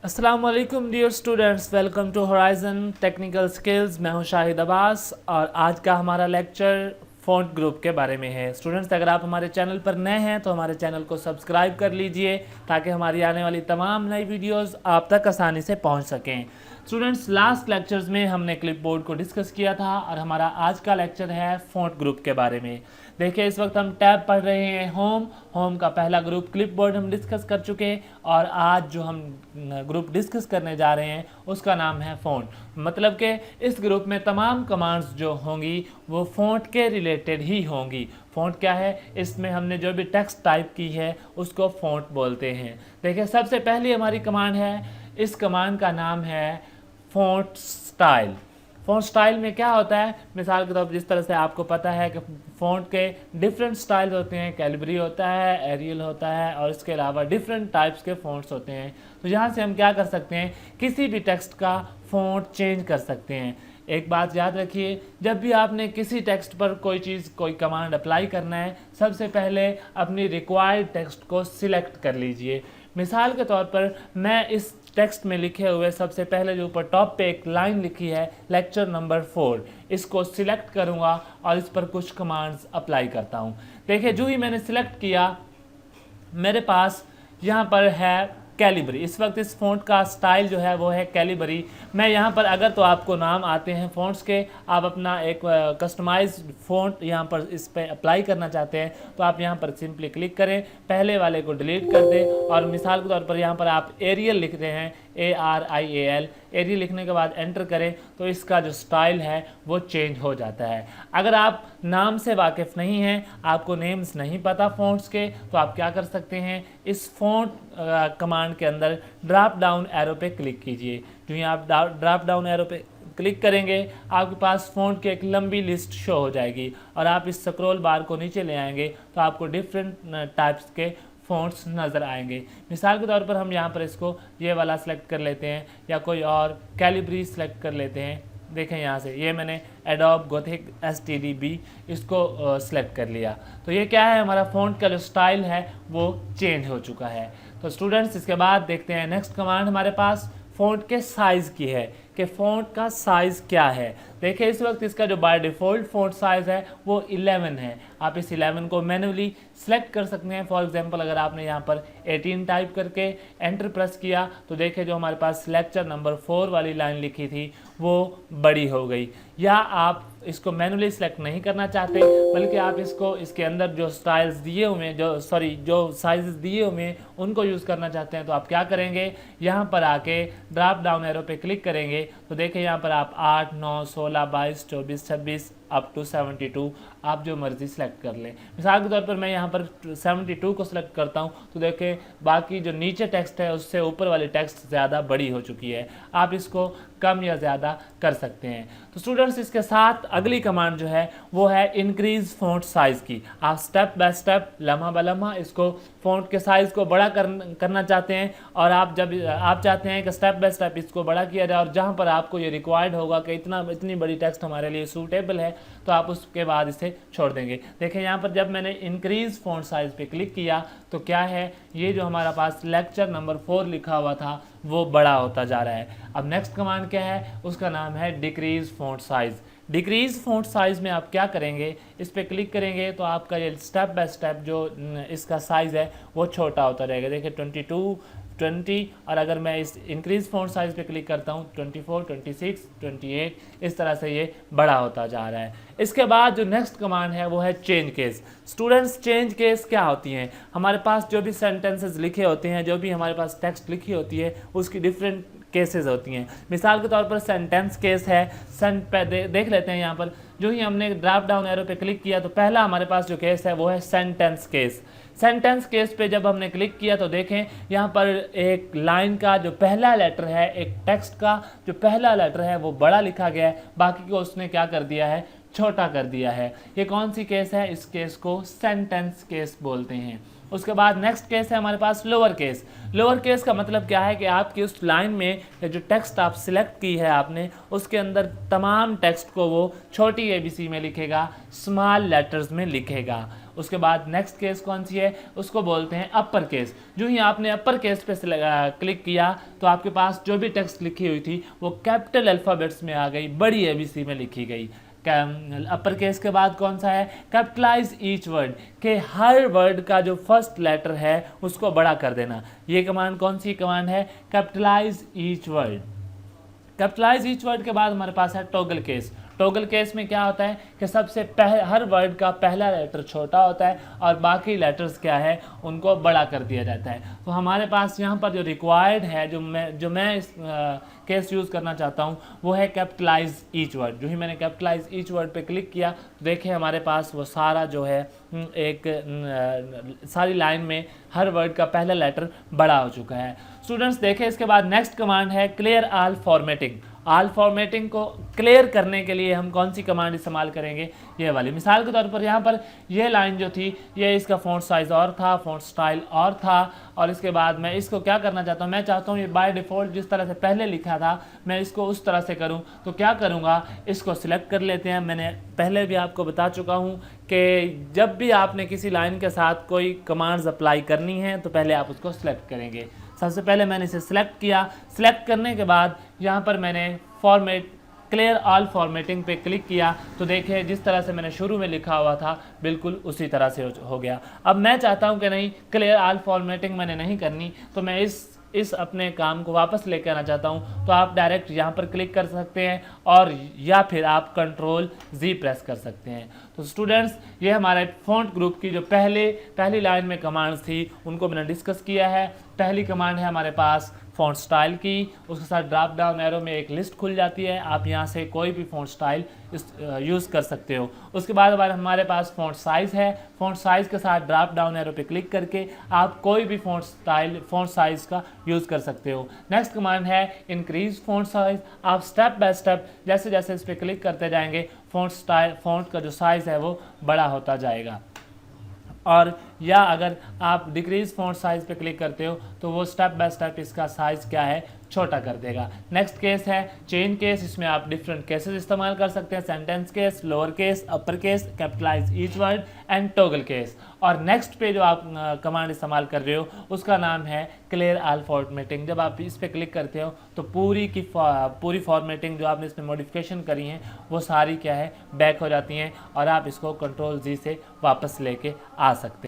अस्सलाम वालेकुम dear students, welcome to horizon technical skills. मैं हूं शाहिद अब्बास और आज का हमारा लेक्चर फ़ॉन्ट ग्रुप के बारे में है। स्टूडेंट्स, अगर आप हमारे चैनल पर नए हैं तो हमारे चैनल को सब्सक्राइब कर लीजिए ताकि हमारी आने वाली तमाम नई वीडियोस आप तक आसानी से पहुंच सकें। स्टूडेंट्स, लास्ट लेक्चर्स में हमने क्लिपबोर्ड को डिस्कस किया था और हमारा आज का लेक्चर है फ़ॉन्ट ग्रुप के बारे में। देखिए, इस वक्त हम टैब पढ़ रहे हैं होम का पहला ग्रुप क्लिपबोर्ड हम डिस्कस कर चुके हैं और आज जो हम ग्रुप डिस्कस करने जा रहे हैं उसका नाम है फ़ॉन्ट। मतलब कि इस ग्रुप में तमाम कमांड्स जो होंगी वो फ़ॉन्ट के रिलेटेड ही होंगी। फ़ॉन्ट क्या है? इसमें हमने जो भी टेक्स्ट टाइप की है उसको फ़ॉन्ट बोलते हैं। देखिए, सबसे पहली हमारी कमांड है, इस कमांड का नाम है फ़ॉन्ट स्टाइल। फ़ॉन्ट स्टाइल में क्या होता है? मिसाल के तौर पर जिस तरह से आपको पता है कि फ़ॉन्ट के डिफरेंट स्टाइल होते हैं, कैलिबरी होता है, एरियल होता है और इसके अलावा डिफरेंट टाइप्स के फ़ॉन्ट्स होते हैं। तो यहाँ से हम क्या कर सकते हैं, किसी भी टेक्स्ट का फ़ॉन्ट चेंज कर सकते हैं। एक बात याद रखिए, जब भी आपने किसी टेक्स्ट पर कोई कमांड अप्लाई करना है, सबसे पहले अपनी रिक्वायर्ड टेक्स्ट को सिलेक्ट कर लीजिए। मिसाल के तौर पर मैं इस टेक्स्ट में लिखे हुए सबसे पहले जो ऊपर टॉप पे एक लाइन लिखी है लेक्चर नंबर 4, इसको सिलेक्ट करूंगा और इस पर कुछ कमांड्स अप्लाई करता हूं। देखिए, जो ही मैंने सिलेक्ट किया मेरे पास यहाँ पर है कैलिबरी। इस वक्त इस फ़ॉन्ट का स्टाइल जो है वो है कैलिबरी। मैं यहाँ पर अगर तो आपको नाम आते हैं फ़ॉन्ट्स के, आप अपना एक कस्टमाइज्ड फ़ॉन्ट यहाँ पर इस पर अप्लाई करना चाहते हैं तो आप यहाँ पर सिंपली क्लिक करें, पहले वाले को डिलीट कर दें और मिसाल के तौर पर यहाँ पर आप एरियल लिख रहे हैं, ARIAL, एरियल लिखने के बाद एंटर करें तो इसका जो स्टाइल है वो चेंज हो जाता है। अगर आप नाम से वाकिफ़ नहीं हैं, आपको नेम्स नहीं पता फ़ॉन्ट्स के, तो आप क्या कर सकते हैं, इस फ़ॉन्ट कमांड के अंदर ड्रॉप डाउन एरो पे क्लिक कीजिए। जो ही आप ड्रॉप डाउन एरो पे क्लिक करेंगे आपके पास फ़ॉन्ट की एक लंबी लिस्ट शो हो जाएगी और आप इस स्क्रॉल बार को नीचे ले आएंगे तो आपको डिफरेंट टाइप्स के फ़ॉन्ट्स नज़र आएंगे। मिसाल के तौर पर हम यहाँ पर इसको ये वाला सेलेक्ट कर लेते हैं या कोई और कैलिबरी सेलेक्ट कर लेते हैं। देखें, यहाँ से ये मैंने एडोब गोथिक STDB इसको सेलेक्ट कर लिया। तो ये क्या है, हमारा फ़ॉन्ट का जो स्टाइल है वो चेंज हो चुका है। तो स्टूडेंट्स, इसके बाद देखते हैं नेक्स्ट कमांड हमारे पास फ़ॉन्ट के साइज़ की है कि फ़ॉन्ट का साइज़ क्या है। देखिए, इस वक्त इसका जो बाय डिफ़ॉल्ट फ़ॉन्ट साइज़ है वो 11 है। आप इस 11 को मैन्युअली सेलेक्ट कर सकते हैं। फॉर एग्जांपल, अगर आपने यहाँ पर 18 टाइप करके एंटर प्रेस किया तो देखिए जो हमारे पास लेक्चर नंबर 4 वाली लाइन लिखी थी वो बड़ी हो गई। या आप इसको मैन्युअली सेलेक्ट नहीं करना चाहते बल्कि आप इसको इसके अंदर जो स्टाइल्स दिए हुए हैं, जो साइजेस दिए हुए हैं उनको यूज़ करना चाहते हैं तो आप क्या करेंगे, यहाँ पर आके ड्रॉप डाउन एरो पे क्लिक करेंगे तो देखिए यहाँ पर आप 8, 9, 16, 22, 24, 26 अप टू 72 आप जो मर्ज़ी सेलेक्ट कर लें। मिसाल के तौर पर मैं यहाँ पर 72 को सिलेक्ट करता हूँ तो देखें बाकी जो नीचे टेक्स्ट है उससे ऊपर वाली टेक्स्ट ज़्यादा बड़ी हो चुकी है। आप इसको कम या ज़्यादा कर सकते हैं। तो स्टूडेंट्स, इसके साथ अगली कमांड जो है वो है इंक्रीज़ फ़ॉन्ट साइज़ की। आप स्टेप बाय स्टेप, लम्हा ब लम्हा इसको फ़ॉन्ट के साइज़ को बड़ा करना चाहते हैं और आप जब आप चाहते हैं कि स्टेप बाय स्टेप इसको बड़ा किया जाए और जहाँ पर आपको ये रिक्वायर्ड होगा कि इतनी बड़ी टेक्स्ट हमारे लिए सूटेबल है तो आप उसके बाद इसे छोड़ देंगे। देखें, यहाँ पर जब मैंने इंक्रीज़ फ़ॉन्ट साइज़ पे क्लिक किया तो क्या है, ये जो हमारा पास लेक्चर नंबर 4 लिखा हुआ था वो बड़ा होता जा रहा है। अब नेक्स्ट कमांड क्या है, उसका नाम है decrease font size. Decrease font size में आप क्या करेंगे, इस पर क्लिक करेंगे तो आपका ये स्टेप बाय स्टेप जो इसका साइज़ है वो छोटा होता रहेगा। देखिए 22, 20 और अगर मैं इस इंक्रीज़ फ़ॉन्ट साइज़ पे क्लिक करता हूँ 24, 26, 28, इस तरह से ये बड़ा होता जा रहा है। इसके बाद जो नेक्स्ट कमांड है वो है change case. Students, change case क्या होती हैं? हमारे पास जो भी सेंटेंसेस लिखे होते हैं, जो भी हमारे पास टेक्स्ट लिखी होती है उसकी डिफरेंट केसेस होती हैं। मिसाल के तौर पर सेंटेंस केस है। देख लेते हैं यहाँ पर जो ही हमने ड्रॉप डाउन एरो पे क्लिक किया तो पहला हमारे पास जो केस है वो है सेंटेंस केस। सेंटेंस केस पे जब हमने क्लिक किया तो देखें यहाँ पर एक लाइन का जो पहला लेटर है, एक टेक्स्ट का जो पहला लेटर है वो बड़ा लिखा गया है, बाकी को उसने क्या कर दिया है, छोटा कर दिया है। ये कौन सी केस है? इस केस को सेंटेंस केस बोलते हैं। उसके बाद नेक्स्ट केस है हमारे पास लोअर केस। लोअर केस का मतलब क्या है कि आपकी उस लाइन में जो टेक्स्ट आप सिलेक्ट की है आपने, उसके अंदर तमाम टेक्स्ट को वो छोटी ABC में लिखेगा, स्मॉल लेटर्स में लिखेगा। उसके बाद नेक्स्ट केस कौन सी है, उसको बोलते हैं अपर केस। जो ही आपने अपर केस पे क्लिक किया तो आपके पास जो भी टेक्स्ट लिखी हुई थी वो कैपिटल अल्फ़ाबेट्स में आ गई, बड़ी ABC में लिखी गई। अपर केस के बाद कौन सा है, कैपिटलाइज ईच वर्ड, के हर वर्ड का जो फर्स्ट लेटर है उसको बड़ा कर देना। ये कमांड कौन सी कमांड है, capitalise each word. Capitalise each word के बाद हमारे पास है टॉगल केस। टॉगल केस में क्या होता है कि सबसे हर वर्ड का पहला लेटर छोटा होता है और बाकी लेटर्स क्या है उनको बड़ा कर दिया जाता है। तो हमारे पास यहाँ पर जो रिक्वायर्ड है, जो मैं इस केस यूज़ करना चाहता हूँ वो है कैपिटलाइज ईच वर्ड। जो ही मैंने कैपिटलाइज ईच वर्ड पे क्लिक किया तो देखिए हमारे पास वो सारा जो है सारी लाइन में हर वर्ड का पहला लेटर बड़ा हो चुका है। स्टूडेंट्स देखें इसके बाद नेक्स्ट कमांड है clear all formatting. All formatting को क्लियर करने के लिए हम कौन सी कमांड इस्तेमाल करेंगे, ये वाली। मिसाल के तौर पर यहाँ पर ये लाइन जो थी ये इसका फ़ॉन्ट साइज़ और था, फ़ॉन्ट स्टाइल और था, और इसके बाद मैं इसको क्या करना चाहता हूँ, मैं चाहता हूँ ये बाय डिफ़ॉल्ट जिस तरह से पहले लिखा था मैं इसको उस तरह से करूँ। तो क्या करूँगा, इसको सिलेक्ट कर लेते हैं। मैंने पहले भी आपको बता चुका हूँ कि जब भी आपने किसी लाइन के साथ कोई कमांड्स अप्लाई करनी है तो पहले आप उसको सिलेक्ट करेंगे। सबसे पहले मैंने इसे सिलेक्ट किया। सिलेक्ट करने के बाद यहाँ पर मैंने फॉर्मेट क्लियर ऑल फॉर्मेटिंग पे क्लिक किया तो देखिए जिस तरह से मैंने शुरू में लिखा हुआ था बिल्कुल उसी तरह से हो गया। अब मैं चाहता हूँ कि नहीं, क्लियर ऑल फॉर्मेटिंग मैंने नहीं करनी, तो मैं इस अपने काम को वापस लेकर आना चाहता हूँ। तो आप डायरेक्ट यहाँ पर क्लिक कर सकते हैं और या फिर आप Ctrl+Z प्रेस कर सकते हैं। तो स्टूडेंट्स ये हमारे फ़ॉन्ट ग्रुप की जो पहली लाइन में कमांड्स थी उनको मैंने डिस्कस किया है। पहली कमांड है हमारे पास फ़ॉन्ट स्टाइल की, उसके साथ ड्रॉप डाउन एरो में एक लिस्ट खुल जाती है, आप यहाँ से कोई भी फ़ॉन्ट स्टाइल यूज़ कर सकते हो। उसके बाद हमारे पास फ़ॉन्ट साइज़ है। फ़ॉन्ट साइज़ के साथ ड्रॉप डाउन एरो पे क्लिक करके आप कोई भी फ़ॉन्ट साइज़ का यूज़ कर सकते हो। नेक्स्ट कमांड है इंक्रीज़ फ़ॉन्ट साइज़। आप स्टेप बाय स्टेप जैसे जैसे इस पर क्लिक करते जाएंगे फ़ॉन्ट का जो साइज़ है वो बड़ा होता जाएगा। और या अगर आप डिक्रीज फ़ॉन्ट साइज़ पे क्लिक करते हो तो वो स्टेप बाय स्टेप इसका साइज़ क्या है छोटा कर देगा। नेक्स्ट केस है चेन केस। इसमें आप डिफरेंट केसेस इस्तेमाल कर सकते हैं, sentence case, lower case, upper case, capitalise each word and toggle case. और नेक्स्ट पे जो आप कमांड इस्तेमाल कर रहे हो उसका नाम है क्लियर ऑल फॉर्मेटिंग। जब आप इस पर क्लिक करते हो तो पूरी फॉर्मेटिंग जो आपने इसमें मॉडिफिकेशन करी हैं वो सारी क्या है बैक हो जाती हैं और आप इसको Ctrl+Z से वापस लेके आ सकते हैं।